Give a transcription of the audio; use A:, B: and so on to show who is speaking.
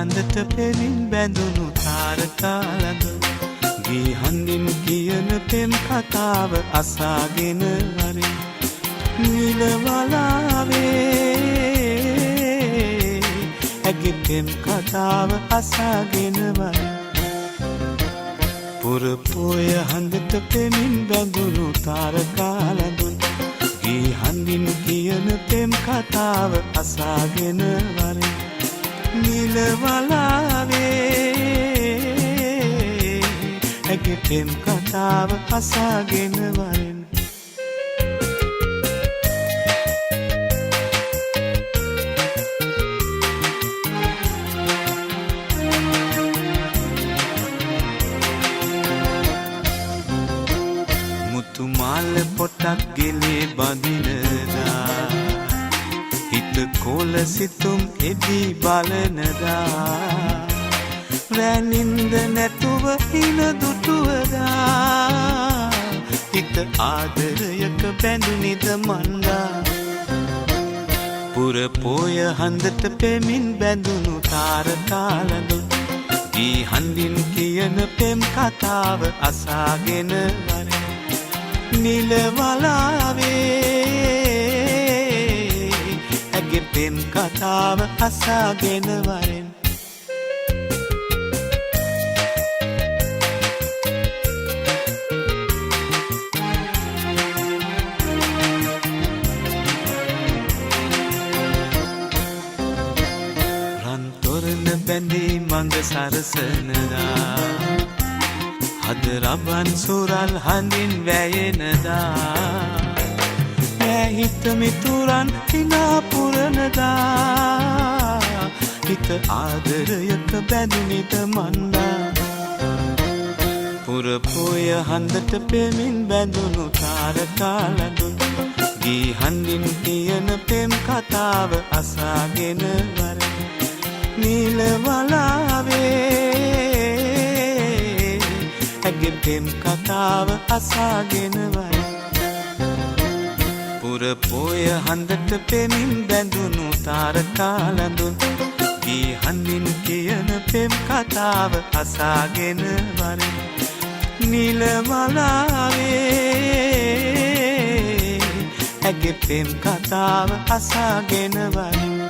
A: හඳට පෙමින් බැඳුණු තාරකාලඳු ගී හඳින් කියන පෙම් කතාව අසාගෙන වරින් නිලවලාවේ ඇගේ පෙම් කතාව අසාගෙන වරින් පුරපොය හඳට පෙමින් බැඳුණු තාරකාලඳු ගී හඳින් කියන පෙම් කතාව අසාගෙන වරින් නිලවලාවේ ඇගේ පෙම් කතාව අසාගෙන වරින් මුතු මාල පොටක් ගෙලේ බඳිනදා හිත කොල සිතුම් එදී බලනදා වැනින්ද නැතුව හින දුටුවදා හිත ආදරයක බැඳුනිද මන්දා පුරපොය හඳට පෙමින් බැඳුණු තාරකාලඳු ගී හඳින් කියන පෙම් කතාව අසාගෙන වරින් නිලවලාවේ ඇගේ පෙම් කතාව අසාගෙන වරින් රන්තොරණ බැඳී මඟ සරසනදා හද රබන් සුරල් හඳින් වැයෙනදා හිත මිතුරන් හිනා පුරනදා හිත ආදරයක බැඳුනිද මන්දා පුරපොය හඳට පෙමින් බැඳුණු තාරකාලඳු ගී හඳින් කියන පෙම් කතාව අසාගෙන වරින් නිලවලාවේ ඇගේ පෙම් කතාව අසාගෙන වරින් පුරපොය හඳට පෙමින් බැඳුණු තාරකාලඳු ගී හඳින් කියන පෙම් කතාව අසාගෙන වරින් නිලවලාවේ ඇගේ පෙම් කතාව අසාගෙන වරින්